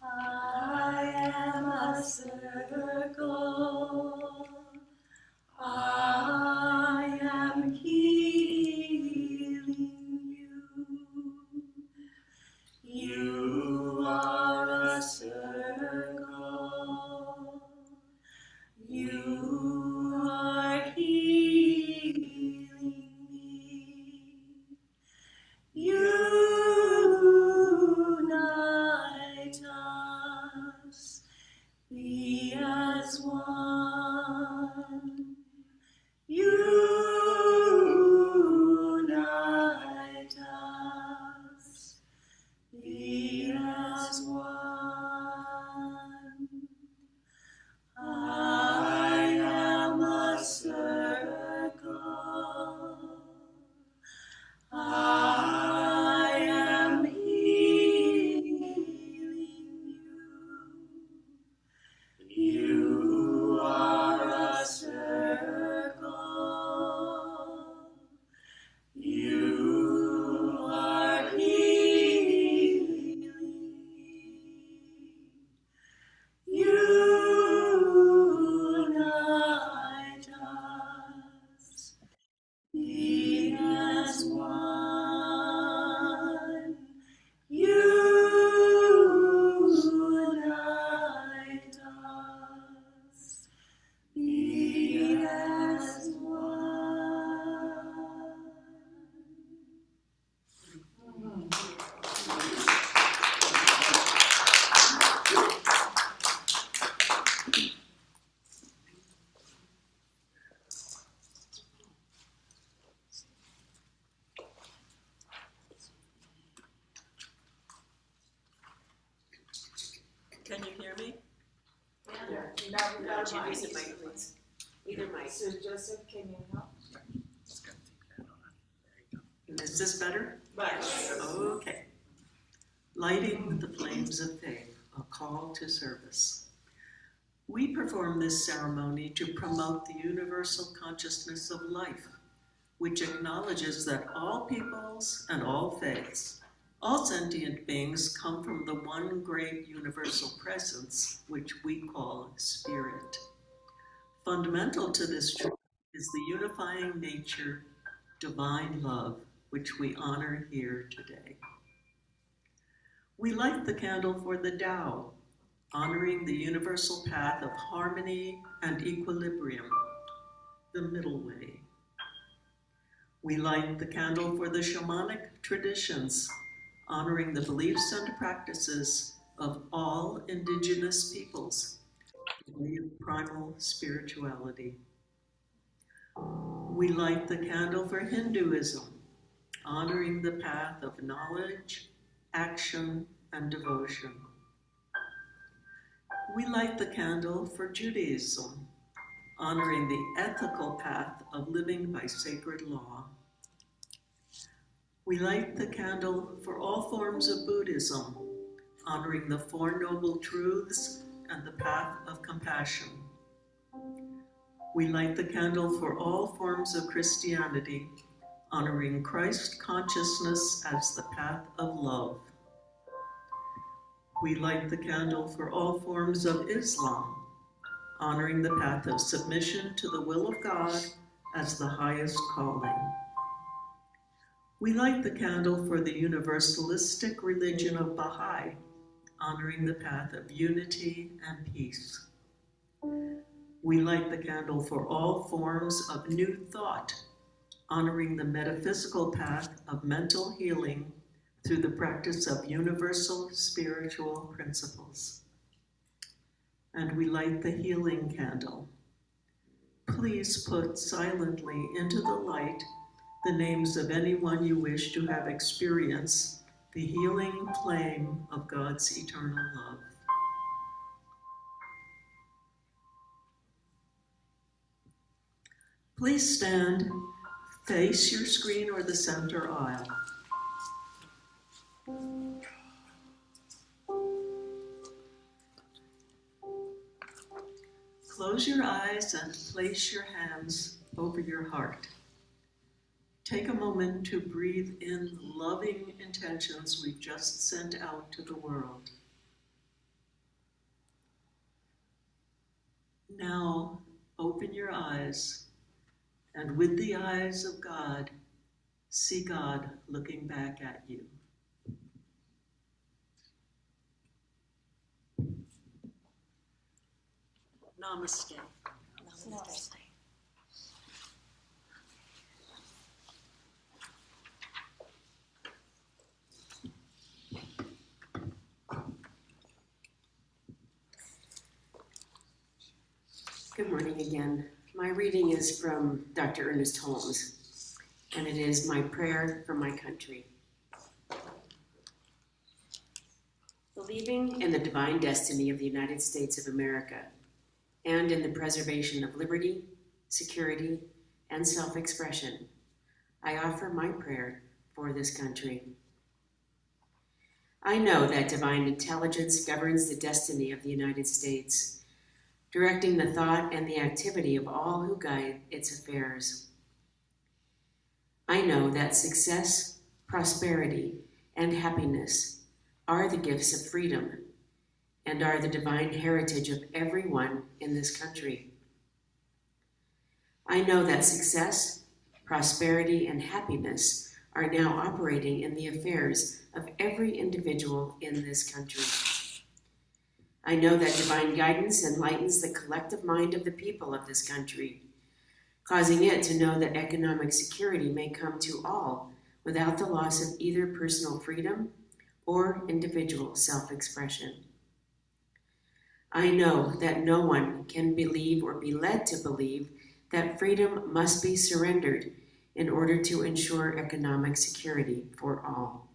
I am a circle. I am healing you. You are a circle. You are healing me. Unite us, be as one. Unite us, be as one. I am a circle. I am healing you. You are a circle. You are healing me. Unite us, be as one. Unite us, be as one. Can you hear me? Yeah. No, do you use a mic, please? Either mic. So Joseph, can you help? Is this better? Yes. Okay. Lighting the flames of faith, a call to service. We perform this ceremony to promote the universal consciousness of life, which acknowledges that all peoples and all faiths, all sentient beings come from the one great universal presence, which we call spirit. Fundamental to this truth is the unifying nature, divine love, which we honor here today. We light the candle for the Tao, honoring the universal path of harmony and equilibrium, the middle way. We light the candle for the shamanic traditions, honoring the beliefs and practices of all indigenous peoples, the way of primal spirituality. We light the candle for Hinduism, honoring the path of knowledge, action, and devotion. We light the candle for Judaism, honoring the ethical path of living by sacred law. We light the candle for all forms of Buddhism, honoring the Four Noble Truths and the path of compassion. We light the candle for all forms of Christianity, honoring Christ consciousness as the path of love. We light the candle for all forms of Islam, honoring the path of submission to the will of God as the highest calling. We light the candle for the universalistic religion of Baha'i, honoring the path of unity and peace. We light the candle for all forms of new thought, honoring the metaphysical path of mental healing through the practice of universal spiritual principles. And we light the healing candle. Please put silently into the light the names of anyone you wish to have experienced the healing flame of God's eternal love. Please stand, face your screen or the center aisle. Close your eyes and place your hands over your heart. Take a moment to breathe in the loving intentions we've just sent out to the world. Now, open your eyes, and with the eyes of God, see God looking back at you. Namaste. Namaste. Good morning again. My reading is from Dr. Ernest Holmes, and it is My Prayer for My Country. Believing in the divine destiny of the United States of America and in the preservation of liberty, security, and self-expression, I offer my prayer for this country. I know that divine intelligence governs the destiny of the United States, directing the thought and the activity of all who guide its affairs. I know that success, prosperity, and happiness are the gifts of freedom and are the divine heritage of everyone in this country. I know that success, prosperity, and happiness are now operating in the affairs of every individual in this country. I know that divine guidance enlightens the collective mind of the people of this country, causing it to know that economic security may come to all without the loss of either personal freedom or individual self-expression. I know that no one can believe or be led to believe that freedom must be surrendered in order to ensure economic security for all.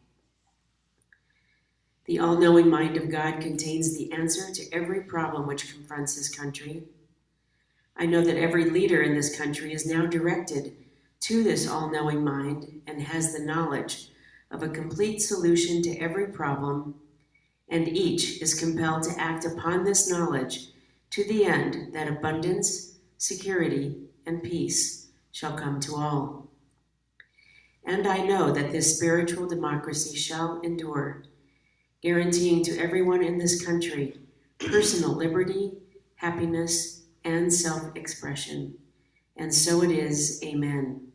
The all-knowing mind of God contains the answer to every problem which confronts this country. I know that every leader in this country is now directed to this all-knowing mind and has the knowledge of a complete solution to every problem, and each is compelled to act upon this knowledge to the end that abundance, security, and peace shall come to all. And I know that this spiritual democracy shall endure, guaranteeing to everyone in this country personal liberty, happiness, and self-expression. And so it is. Amen.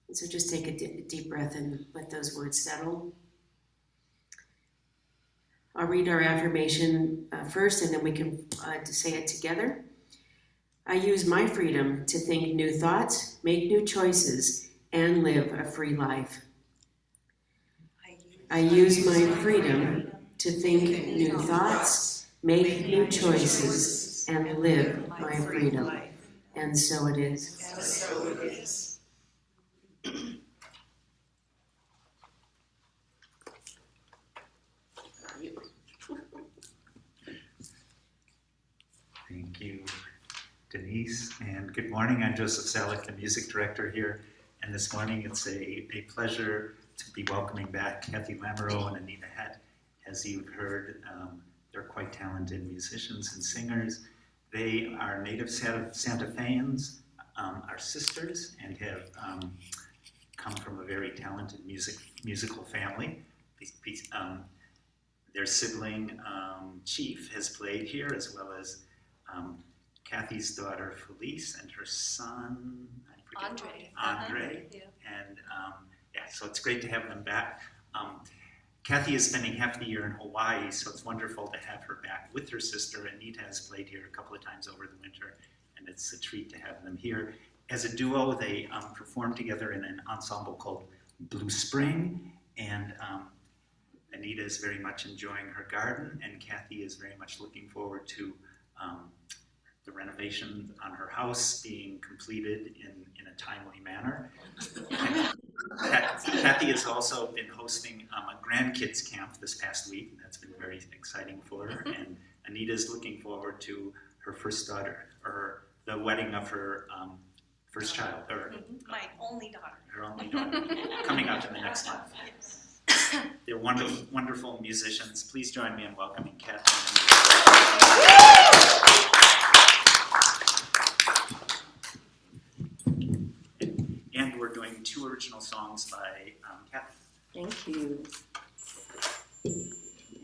And so just take a deep breath and let those words settle. I'll read our affirmation first, and then we can say it together. I use my freedom to think new thoughts, make new choices, and live a free life. I use my freedom to think new thoughts, make new choices, and live my freedom. And so it is. And so it is. Thank you, Denise, and good morning. I'm Joseph Salick, the music director here, and this morning it's a pleasure to be welcoming back Cathy Lamoureux and Anita Het. As you've heard, they're quite talented musicians and singers. They are native Santa Feans, are sisters, and have come from a very talented musical family. Their sibling, Chief, has played here, as well as Cathy's daughter, Felice, and her son, Andre. Yeah. And so it's great to have them back. Cathy is spending half the year in Hawaii, so it's wonderful to have her back with her sister. Anita has played here a couple of times over the winter, and it's a treat to have them here. As a duo, they perform together in an ensemble called Blue Spring, and Anita is very much enjoying her garden, and Cathy is very much looking forward to the renovation on her house being completed in a timely manner. Cathy has also been hosting a grandkids camp this past week, and that's been very exciting for her. And Anita is looking forward to her first daughter, or the wedding of her first child, or my only daughter. her only daughter, coming up in the next month. They're wonderful, wonderful musicians. Please join me in welcoming Cathy and Anita. songs by Cathy. Thank you.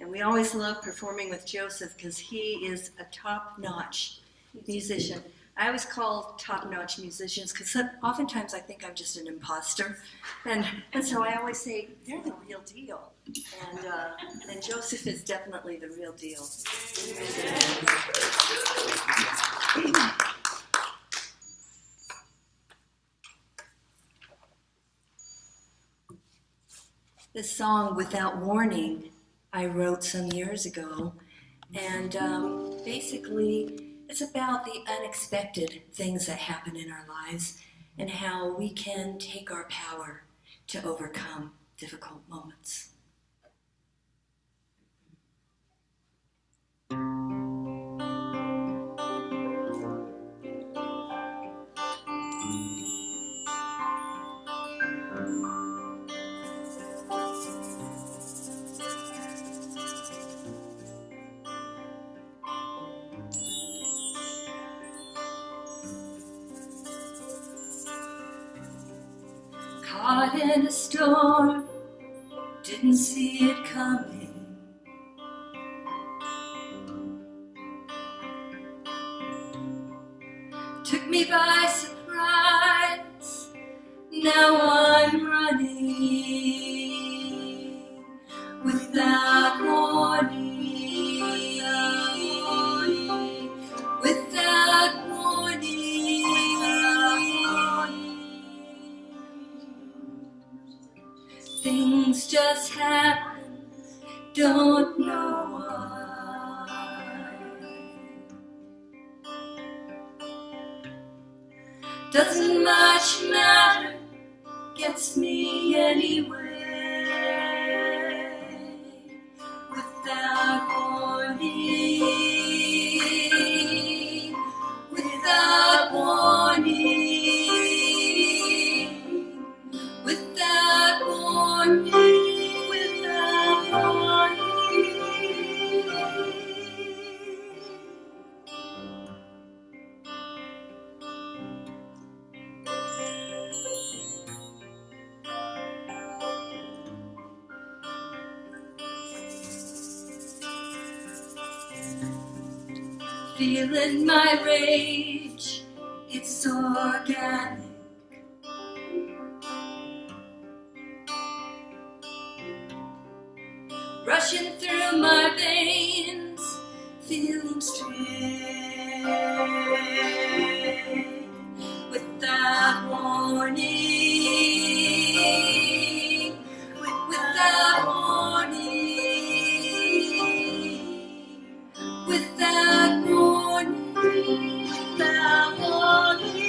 And we always love performing with Joseph because he is a top-notch musician. I always call top-notch musicians because oftentimes I think I'm just an imposter. And so I always say, they're the real deal. And Joseph is definitely the real deal. This song, Without Warning, I wrote some years ago. And basically, it's about the unexpected things that happen in our lives and how we can take our power to overcome difficult moments. Caught in a storm, didn't see it coming. Took me by surprise, now I'm running without warning, without warning. Things just happen, don't know why. Doesn't much matter, gets me anyway. Without warning, without warning, without warning, without warning. Feeling my rage, it's organic. Rushing through my veins, feeling straight. Without warning, without warning, without warning, without warning, without warning.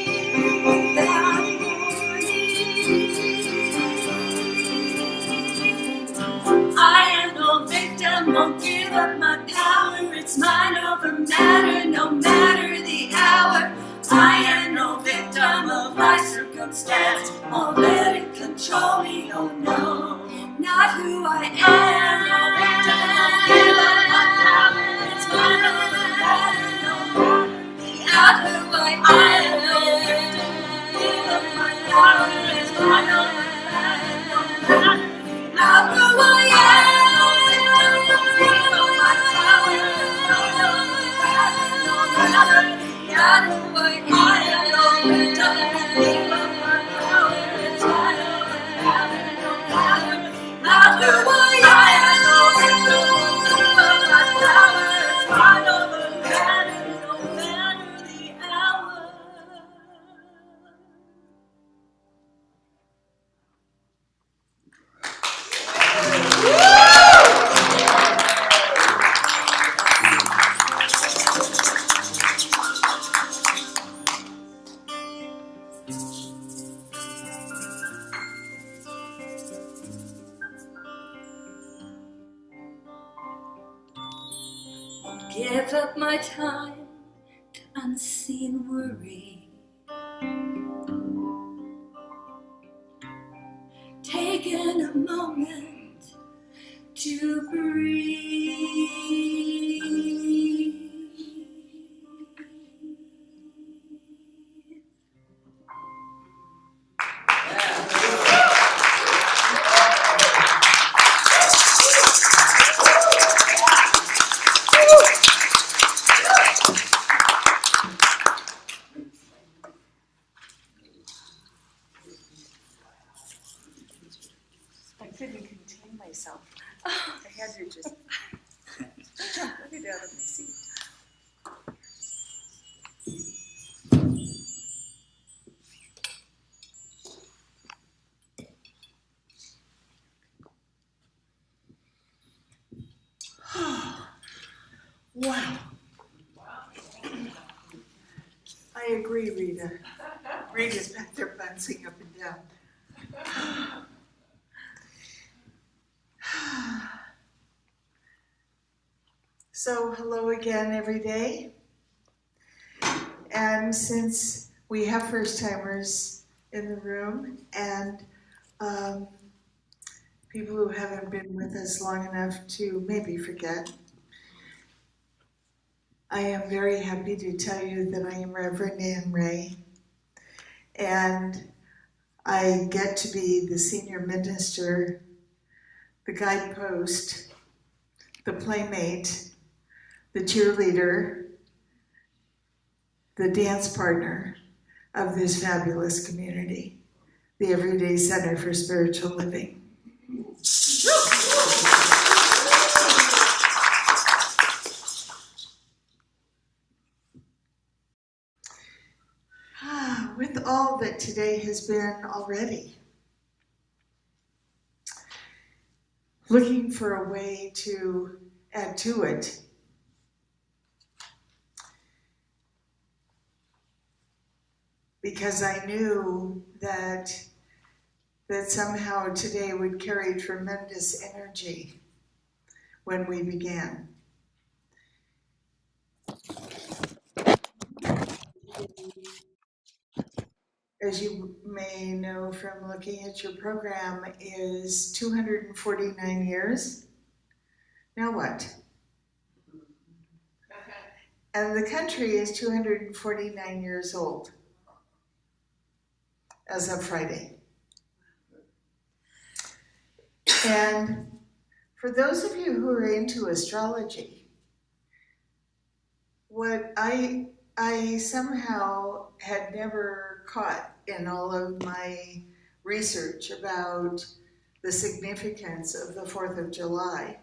I am no victim, won't give up my power. It's mine over matter, no matter the hour. I am no victim of my circumstance, won't let it control me, oh no. Not who I am, no victim, won't give up my power. It's mine over matter, no matter the hour. Not who I am, no victim, won't give up my power. It's mine over matter, no matter. Not who I am, no victim, won't give up my power. It's mine over matter, no matter. Not who I am, no victim, won't give up my power. It's mine over matter, no matter. Not who I am, no victim, won't give up my power. It's mine over matter, no matter the hour. Give up my time to unseen worry. Taking a moment to breathe. couldn't contain myself. I had to just jump right out of my seat. Wow. I agree, Rita. Rita's back there bouncing up and down. So, hello again, every day. And since we have first-timers in the room and people who haven't been with us long enough to maybe forget, I am very happy to tell you that I am Rev Ann, and I get to be the senior minister, the guidepost, the playmate, the cheerleader, the dance partner of this fabulous community, the Everyday Center for Spiritual Living. With all that today has been already, looking for a way to add to it, because I knew that somehow today would carry tremendous energy when we began. As you may know from looking at your program, is 249 years. Now what? And the country is 249 years old as of Friday. And for those of you who are into astrology, what I somehow had never caught in all of my research about the significance of the 4th of July,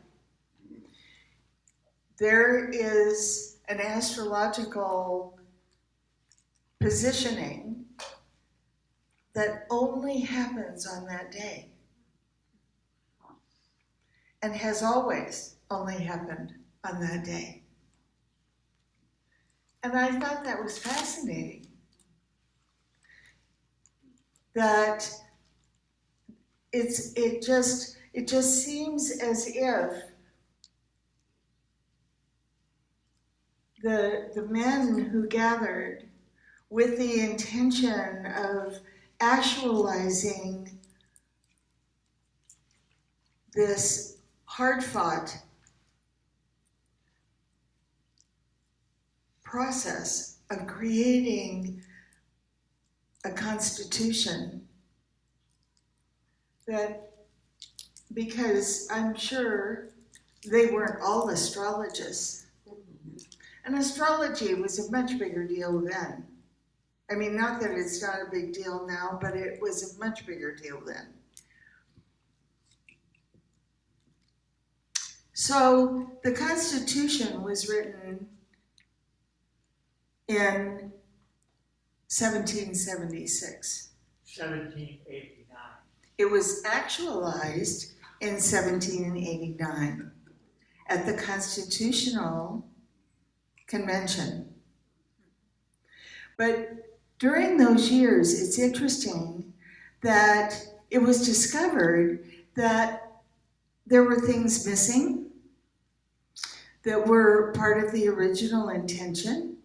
there is an astrological positioning that only happens on that day and has always only happened on that day. And I thought that was fascinating, that it just seems as if the men who gathered with the intention of actualizing this hard-fought process of creating a constitution, that, because I'm sure they weren't all astrologists, and astrology was a much bigger deal then. I mean, not that it's not a big deal now, but it was a much bigger deal then. So the Constitution was written in 1776. 1789. It was actualized in 1789 at the Constitutional Convention. But during those years, it's interesting that it was discovered that there were things missing that were part of the original intention.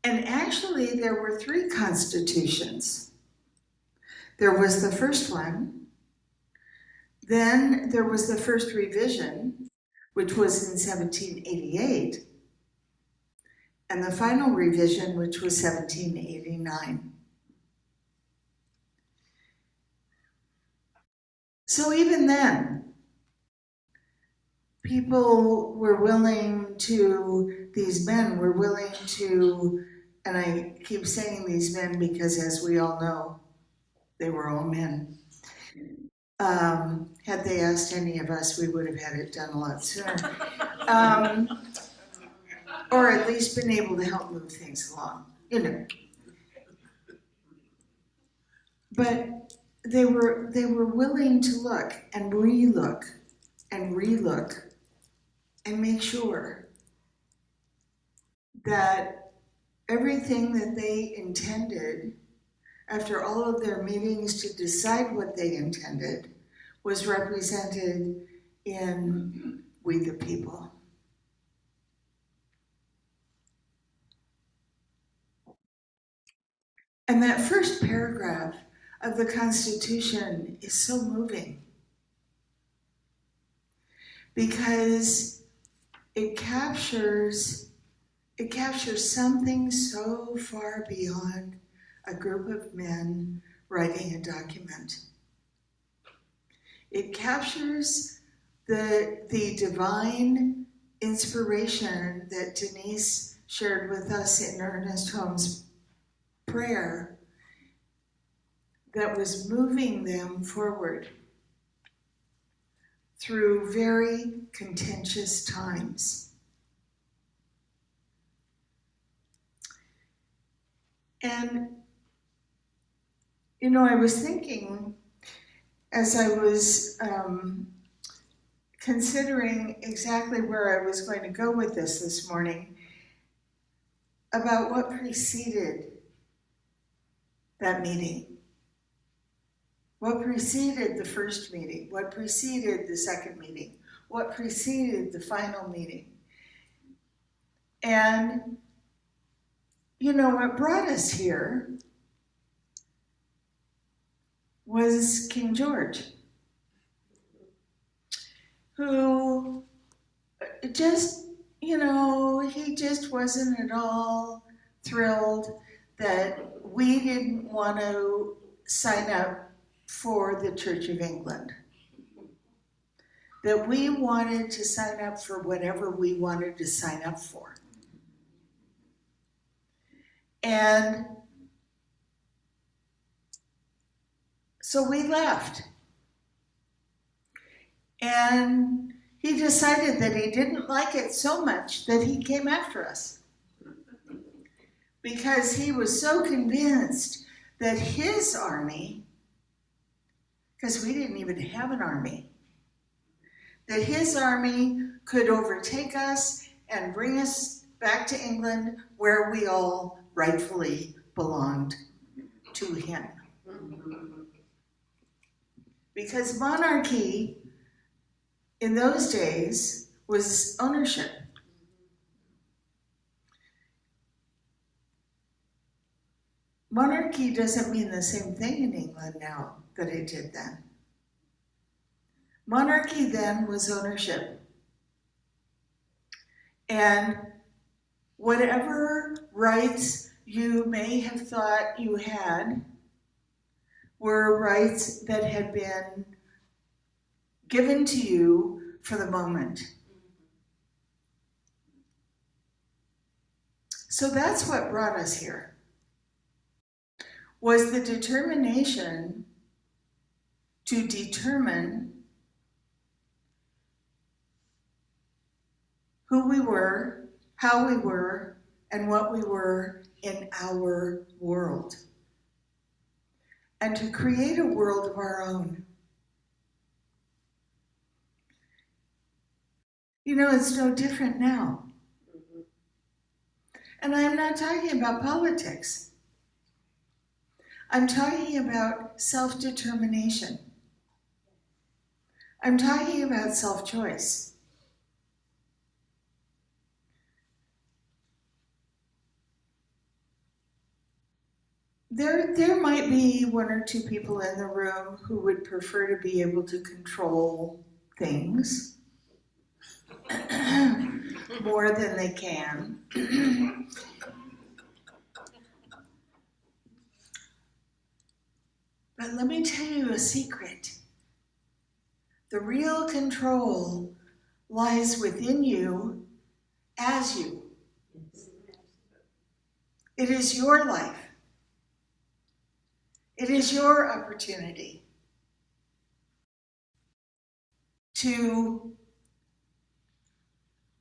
And actually, there were 3 constitutions. There was the first one, then there was the first revision, which was in 1788, and the final revision, which was 1789. So even then, people were willing to, these men were willing to, and I keep saying these men because, as we all know, they were all men. Had they asked any of us, we would have had it done a lot sooner. Or at least been able to help move things along, you know. But they were willing to look and relook and relook and make sure that everything that they intended, after all of their meetings to decide what they intended, was represented in We the People. And that first paragraph of the Constitution is so moving because it captures something so far beyond a group of men writing a document. It captures the divine inspiration that Denise shared with us in Ernest Holmes' prayer that was moving them forward through very contentious times. And, you know, I was thinking as I was considering exactly where I was going to go with this morning about what preceded that meeting. What preceded the first meeting? What preceded the second meeting? What preceded the final meeting? And, you know, what brought us here was King George, who just, you know, he just wasn't at all thrilled that we didn't want to sign up for the Church of England. That we wanted to sign up for whatever we wanted to sign up for. And so we left. And he decided that he didn't like it so much that he came after us. Because he was so convinced that his army, because we didn't even have an army, that his army could overtake us and bring us back to England where we all rightfully belonged to him. Because monarchy in those days was ownership. Monarchy doesn't mean the same thing in England now that it did then. Monarchy then was ownership. And whatever rights you may have thought you had were rights that had been given to you for the moment. So that's what brought us here, was the determination to determine who we were, how we were, and what we were in our world. And to create a world of our own. You know, it's no different now. And I'm not talking about politics. I'm talking about self-determination. I'm talking about self-choice. There might be one or two people in the room who would prefer to be able to control things more than they can. But let me tell you a secret. The real control lies within you as you. It is your life. It is your opportunity. to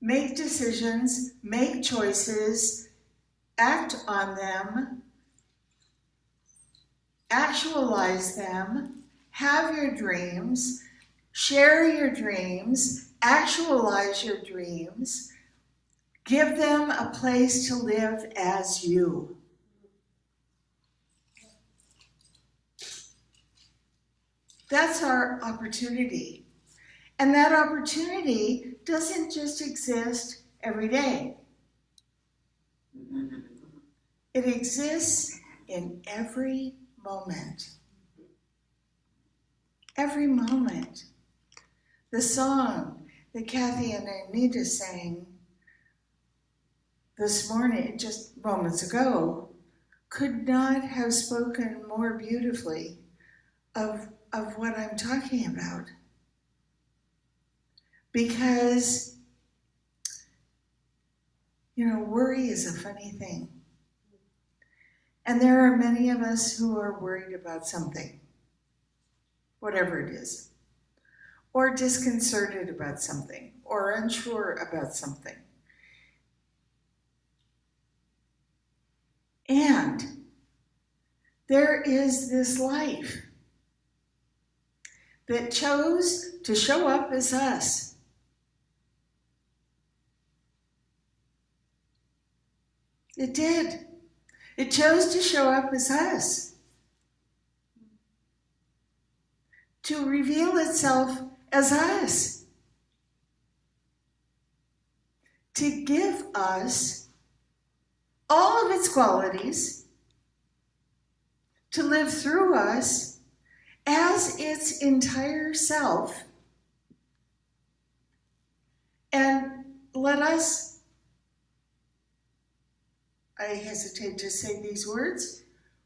make decisions, make choices, act on them, actualize them, have your dreams, share your dreams, actualize your dreams, give them a place to live as you. That's our opportunity. And that opportunity doesn't just exist every day. It exists in every moment. Every moment. The song that Cathy and Anita sang this morning, just moments ago, could not have spoken more beautifully of what I'm talking about. Because, worry is a funny thing. And there are many of us who are worried about something, whatever it is, or disconcerted about something, or unsure about something. And there is this life that chose to show up as us. It did. It chose to show up as us. To reveal itself as us. To give us all of its qualities, to live through us as its entire self, and let us, I hesitate to say these words,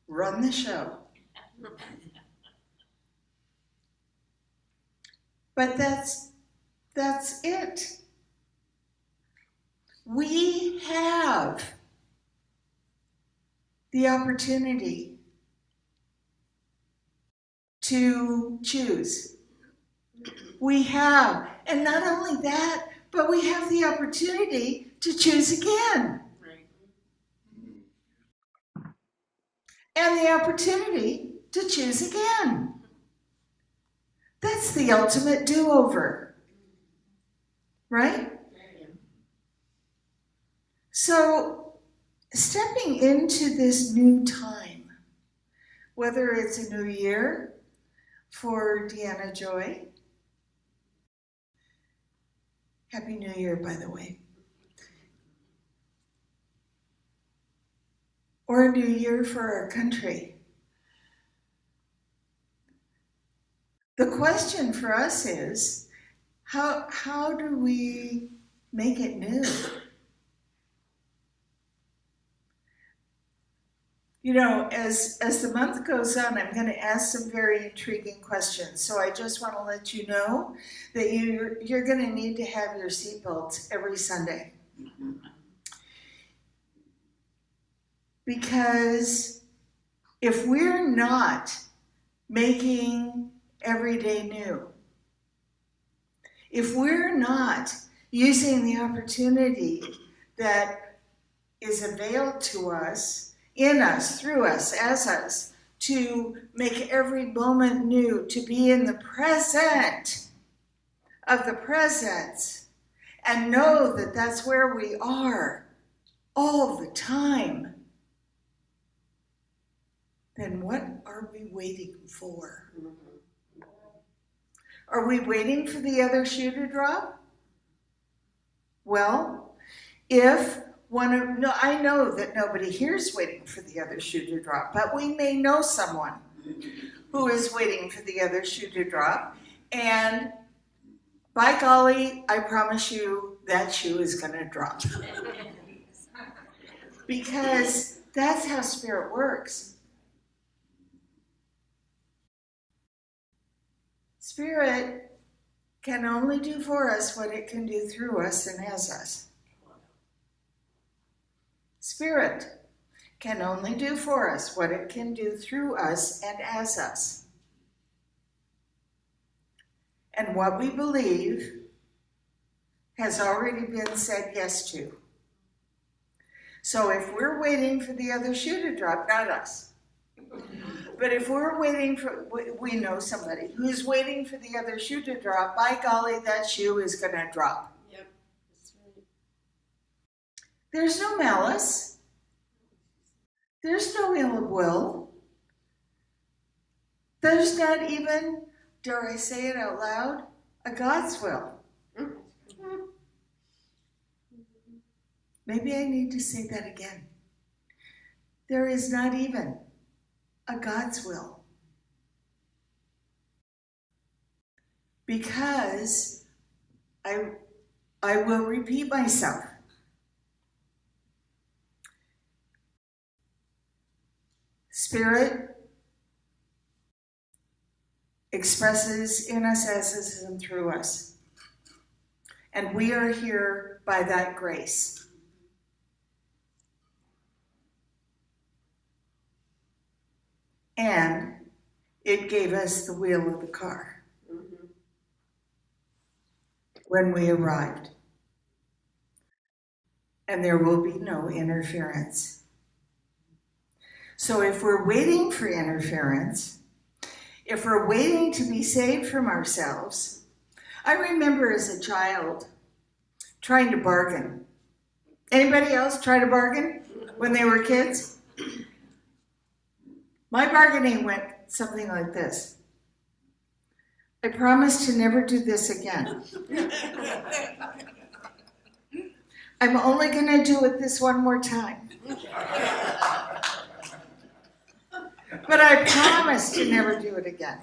run the show. But that's it. We have the opportunity to choose. We have, and not only that, but we have the opportunity to choose again. And the opportunity to choose again. That's the ultimate do-over, right? So, stepping into this new time, whether it's a new year for Deanna Joy, Happy New Year, by the way, or a new year for our country. The question for us is, how do we make it new? As the month goes on, I'm going to ask some very intriguing questions. So I just want to let you know that you're going to need to have your seatbelts every Sunday. Because if we're not making every day new, if we're not using the opportunity that is availed to us, in us, through us, as us, to make every moment new, to be in the present of the present, and know that that's where we are all the time, then what are we waiting for? Are we waiting for the other shoe to drop? Well, I know that nobody here is waiting for the other shoe to drop, but we may know someone who is waiting for the other shoe to drop, and by golly, I promise you that shoe is going to drop. Because that's how Spirit works. Spirit can only do for us what it can do through us and as us. Spirit can only do for us what it can do through us and as us. And what we believe has already been said yes to. So if we're waiting for the other shoe to drop, not us, but if we're waiting for, we know somebody who's waiting for the other shoe to drop, by golly, that shoe is going to drop. Yep, that's right. There's no malice. There's no ill will. There's not even, dare I say it out loud, a God's will. Maybe I need to say that again. There is not even a God's will. Because I will repeat myself. Spirit expresses in us as it is and through us. And we are here by that grace. And it gave us the wheel of the car when we arrived. And there will be no interference. So if we're waiting for interference, if we're waiting to be saved from ourselves, I remember as a child trying to bargain. Anybody else try to bargain when they were kids? My bargaining went something like this. I promise to never do this again. I'm only going to do it this one more time. But I promise to never do it again.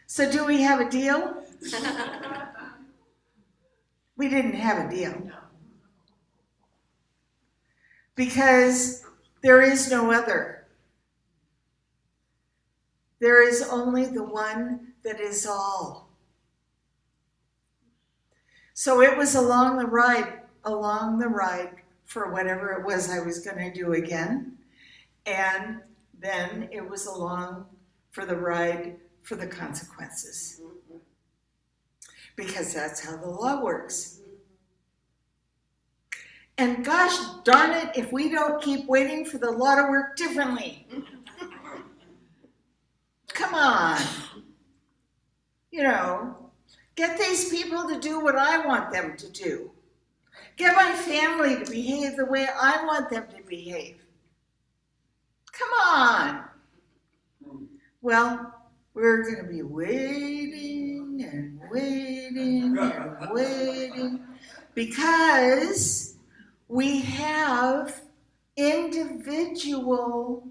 So do we have a deal? We didn't have a deal. Because there is no other. There is only the one that is all. So it was along the ride for whatever it was I was going to do again. And then it was along for the ride for the consequences. Because that's how the law works. And gosh darn it, if we don't keep waiting for the law to work differently. Come on. You know, get these people to do what I want them to do. Get my family to behave the way I want them to behave. Come on. Well, we're going to be waiting and waiting and waiting because we have individual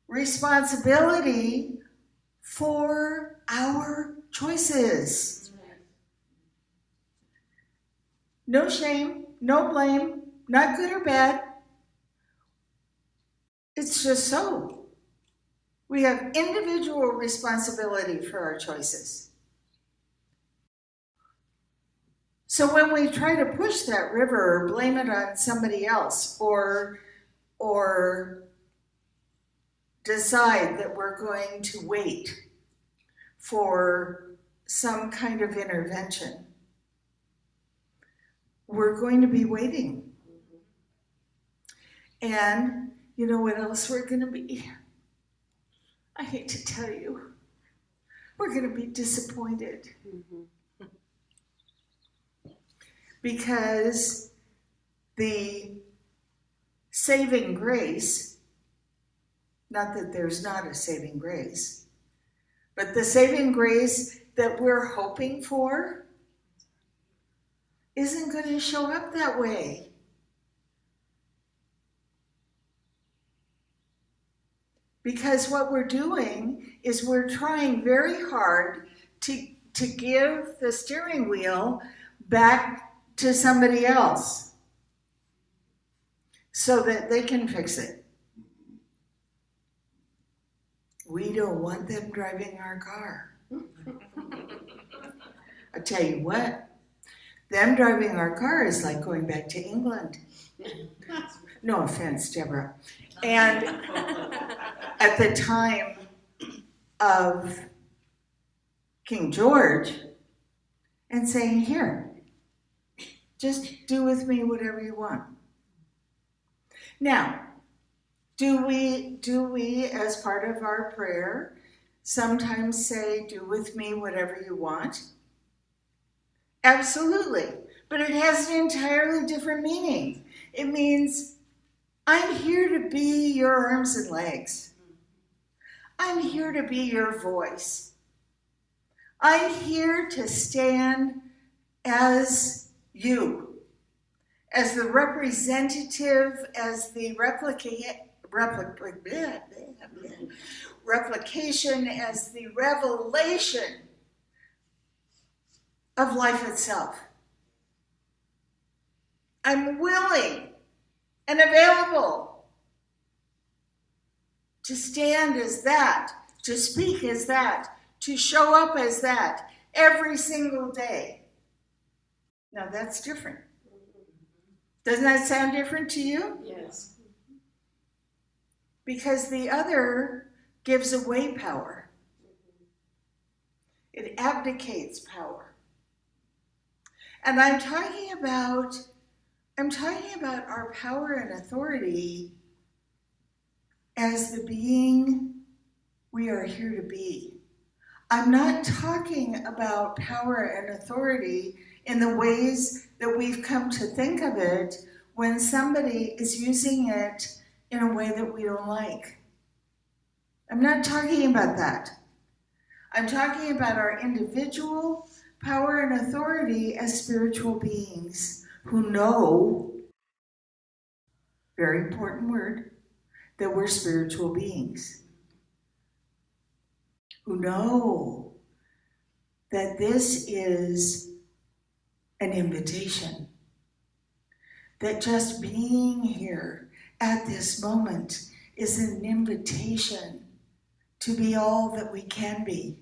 responsibility for our choices. No shame, no blame, not good or bad. It's just so. We have individual responsibility for our choices. So when we try to push that river or blame it on somebody else or decide that we're going to wait for some kind of intervention, we're going to be waiting. And you know what else we're going to be? I hate to tell you, we're going to be disappointed. Because the saving grace, not that there's not a saving grace, but the saving grace that we're hoping for isn't going to show up that way. Because what we're doing is we're trying very hard to give the steering wheel back to somebody else so that they can fix it. We don't want them driving our car. I tell you what, them driving our car is like going back to England. No offense, Deborah. And at the time of King George and saying, here, just do with me whatever you want. Now, do we, as part of our prayer, sometimes say, do with me whatever you want? Absolutely. But it has an entirely different meaning. It means, I'm here to be your arms and legs. I'm here to be your voice. I'm here to stand as you, as the representative, as the replication, as the revelation of life itself. I'm willing and available to stand as that, to speak as that, to show up as that every single day. Now that's different. Doesn't that sound different to you? Yes. Because the other gives away power. It abdicates power. And I'm talking about our power and authority as the being we are here to be. I'm not talking about power and authority in the ways that we've come to think of it when somebody is using it in a way that we don't like. I'm not talking about that. I'm talking about our individual power and authority as spiritual beings who know, very important word, that we're spiritual beings. Who know that this is an invitation. That just being here at this moment is an invitation to be all that we can be.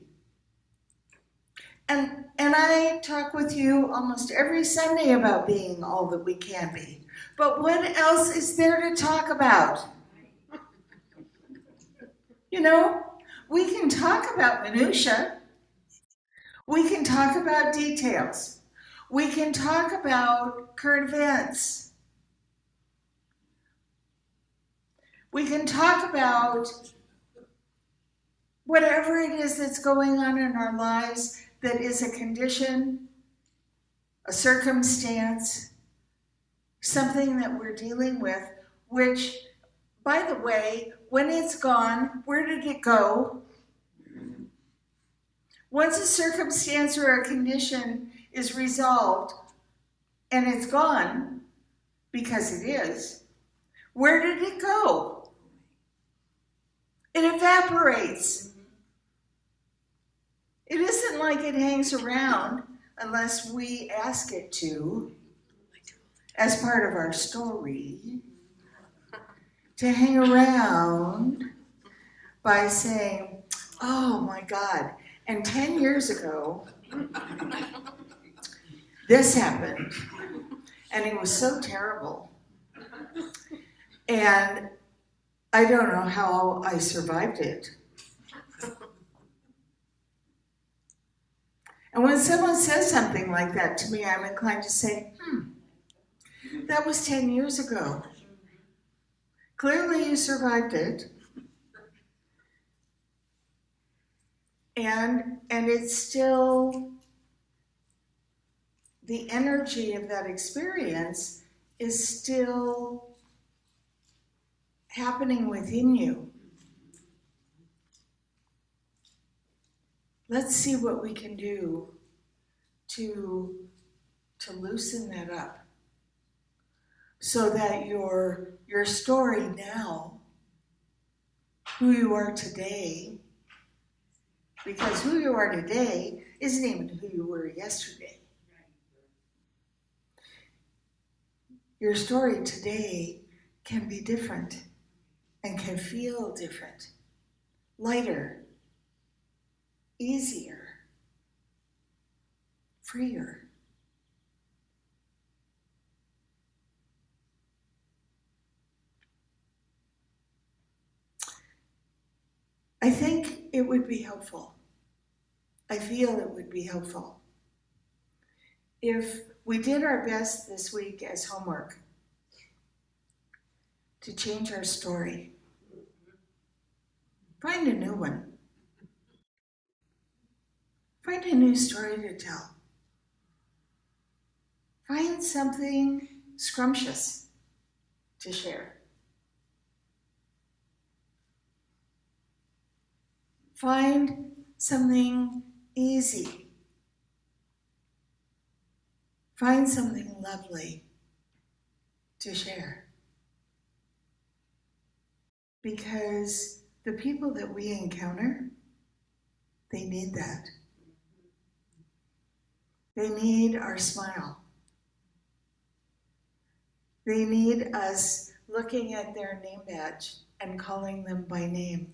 And I talk with you almost every Sunday about being all that we can be. But what else is there to talk about? You know, we can talk about minutia. We can talk about details. We can talk about current events. We can talk about whatever it is that's going on in our lives that is a condition, a circumstance, something that we're dealing with, which, by the way, when it's gone, where did it go? Once a circumstance or a condition is resolved and it's gone, because it is, where did it go? It evaporates. It isn't like it hangs around unless we ask it to, as part of our story, to hang around by saying, oh my God, and 10 years ago, this happened, and it was so terrible. And I don't know how I survived it. And when someone says something like that to me, I'm inclined to say, that was 10 years ago. Clearly you survived it. And it's still, the energy of that experience is still happening within you. Let's see what we can do to loosen that up so that your story now, who you are today, because who you are today isn't even who you were yesterday. Your story today can be different and can feel different, lighter, easier, freer. I think it would be helpful I feel it would be helpful if we did our best this week as homework to change our story. Find a new one. Find a new story to tell. Find something scrumptious to share. Find something easy. Find something lovely to share. Because the people that we encounter, they need that. They need our smile. They need us looking at their name badge and calling them by name.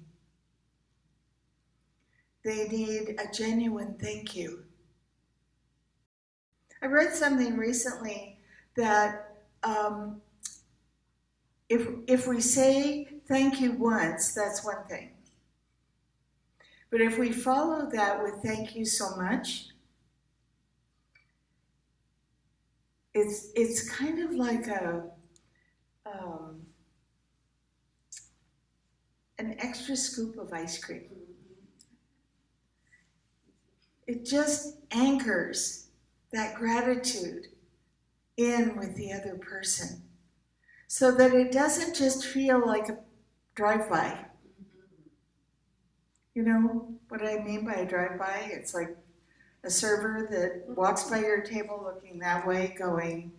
They need a genuine thank you. I read something recently that if we say thank you once, that's one thing. But if we follow that with thank you so much, it's kind of like an extra scoop of ice cream. It just anchors that gratitude in with the other person so that it doesn't just feel like a drive-by. You know what I mean by a drive-by? It's like a server that walks by your table looking that way going,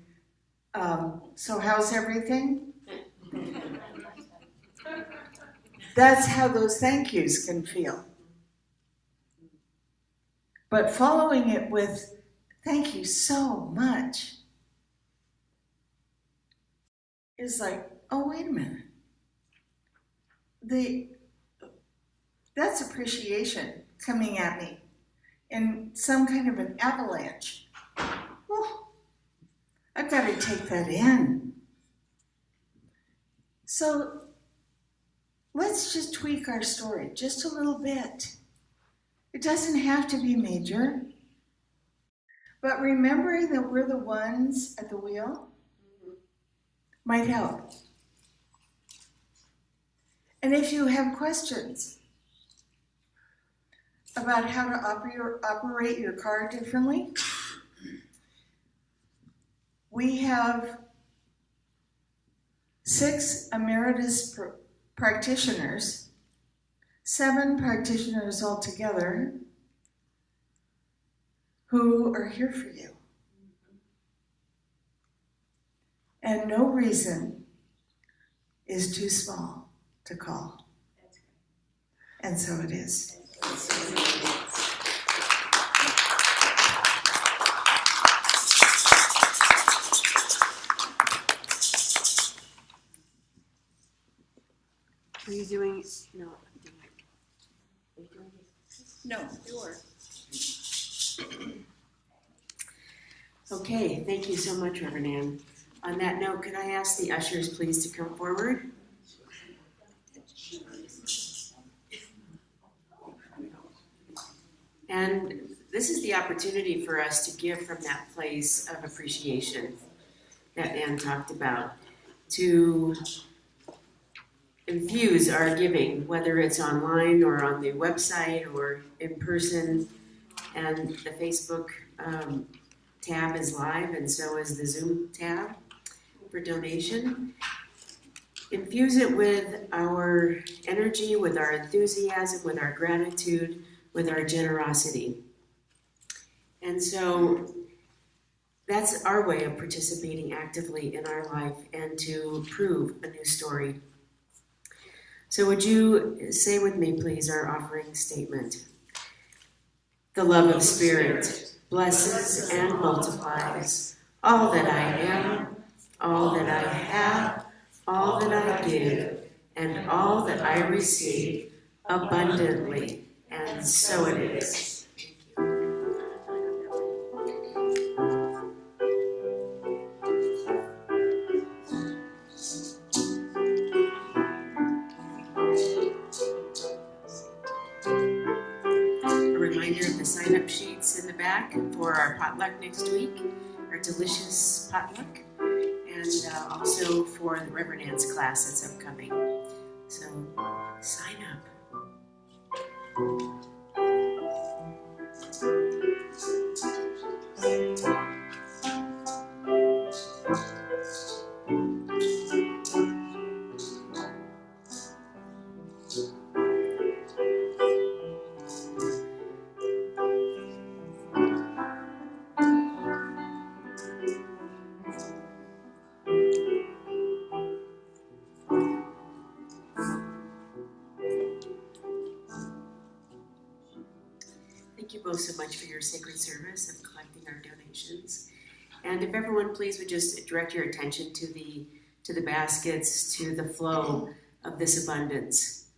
so how's everything? That's how those thank yous can feel. But following it with thank you so much is like, oh, wait a minute. That's appreciation coming at me in some kind of an avalanche. Oh, I've got to take that in. So let's just tweak our story just a little bit. It doesn't have to be major. But remembering that we're the ones at the wheel might help. And if you have questions about how to operate your car differently, we have 6 emeritus practitioners, 7 practitioners altogether, who are here for you. And no reason is too small to call. And so it is. Are you doing? No. Are you doing it? No, you are. Okay, thank you so much, Rev Ann. On that note, could I ask the ushers please to come forward? And this is the opportunity for us to give from that place of appreciation that Ann talked about, to infuse our giving, whether it's online or on the website or in person. And the Facebook tab is live, and so is the Zoom tab for donation. Infuse it with our energy, with our enthusiasm, with our gratitude, with our generosity. And so that's our way of participating actively in our life and to prove a new story. So would you say with me, please, our offering statement? The love of Spirit blesses and multiplies all that I am, all that I have, all that I give, and all that I receive abundantly. And so it is. A reminder of the sign-up sheets in the back for our potluck next week, our delicious potluck, and also for the Rev Ann's class that's upcoming. So sign up. Thank you both so much for your sacred service of collecting our donations. And if everyone please would just direct your attention to the baskets, to the flow of this abundance,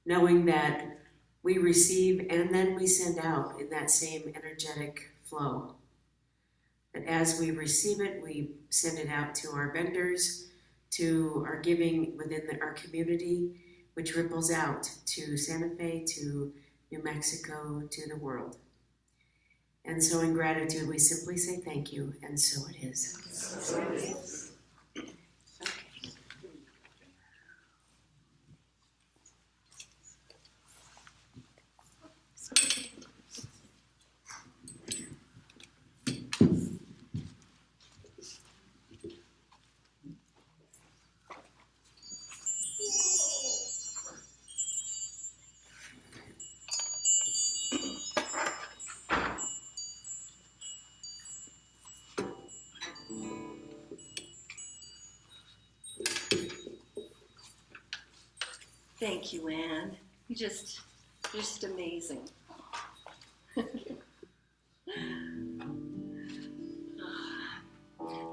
knowing that we receive and then we send out in that same energetic flow. That as we receive it, we send it out to our vendors, to our giving within our community, which ripples out to Santa Fe, to New Mexico, to the world. And so in gratitude, we simply say thank you, and so it is. So it is. Thank you, Ann. You're just amazing.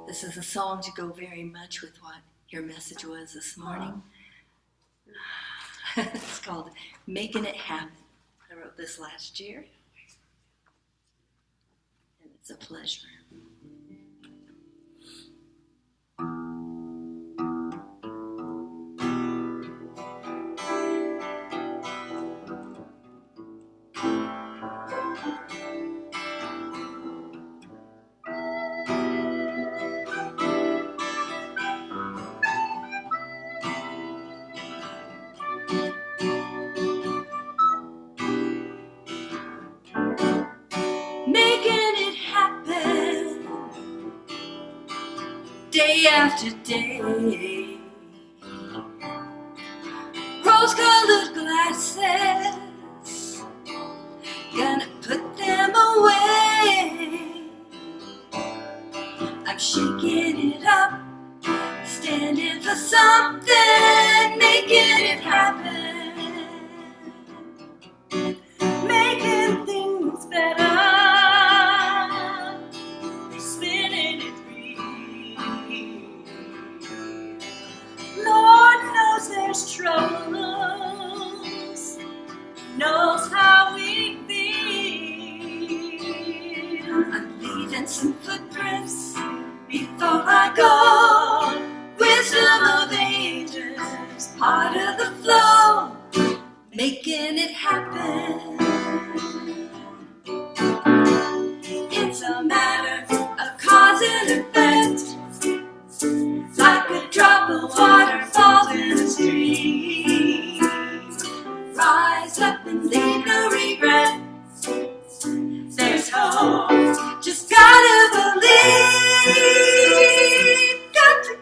This is a song to go very much with what your message was this morning. It's called Making It Happen. I wrote this last year, and it's a pleasure. Day after day, rose-colored glasses, gonna put them away. I'm shaking it up, standing for something, making it happen, making things better. There's troubles, knows how we feel. I'm leaving some footprints before I go. Wisdom of ages, part of the flow, making it happen. It's a matter of cause and effect. Like a drop of water falls in a stream. Rise up and leave no regret. There's hope, just gotta believe. Gotta.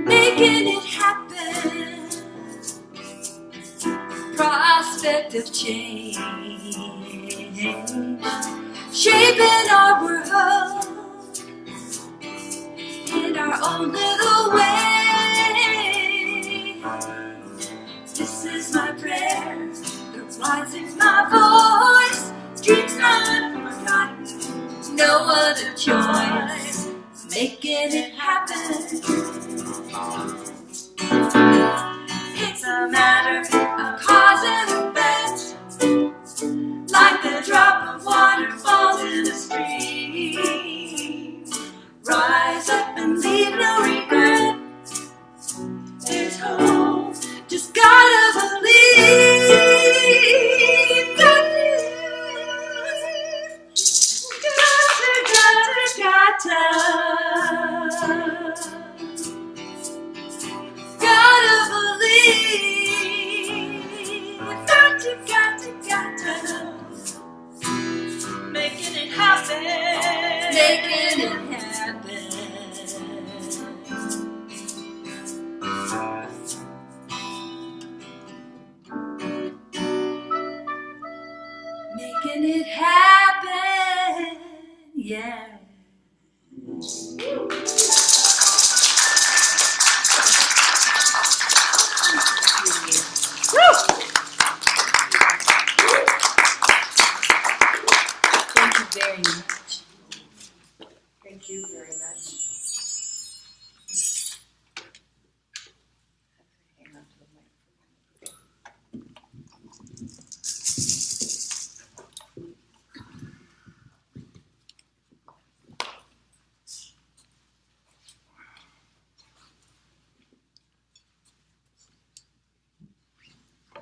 Making it happen, prospect of change, shaping our world in our own little way. This is my prayer, the rising my voice, dreams not forgotten, no other choice, making it happen.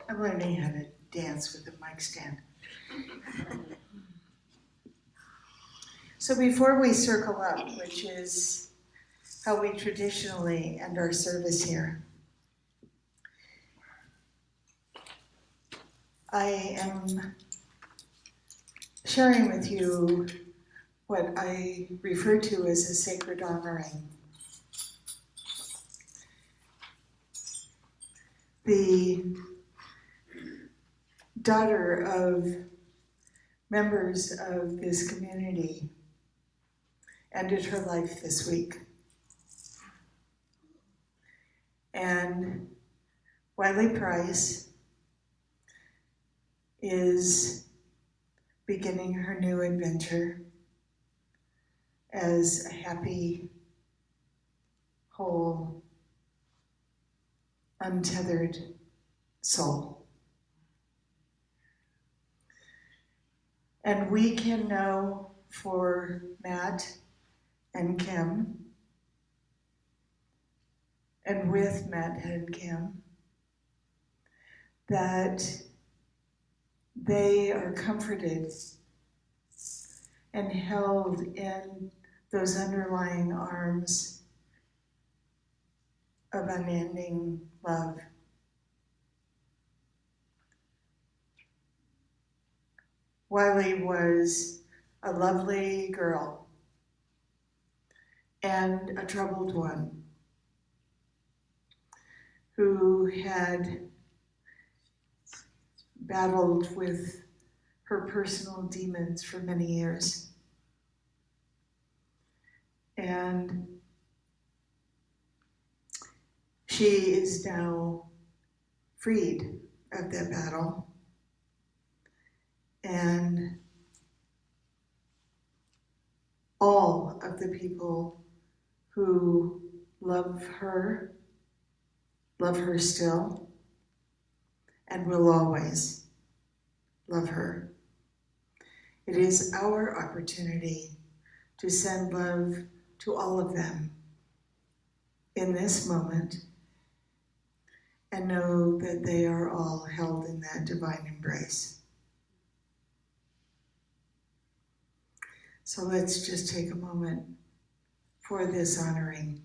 I'm learning how to dance with a mic stand. So before we circle up, which is how we traditionally end our service here, I am sharing with you what I refer to as a sacred honoring. The daughter of members of this community ended her life this week. And Wiley Price is beginning her new adventure as a happy, whole, untethered soul. And we can know for Matt and Kim, and with Matt and Kim, that they are comforted and held in those underlying arms of unending love. Wiley was a lovely girl and a troubled one who had battled with her personal demons for many years. And she is now freed of that battle. And all of the people who love her still, and will always love her. It is our opportunity to send love to all of them in this moment and know that they are all held in that divine embrace. So let's just take a moment for this honoring.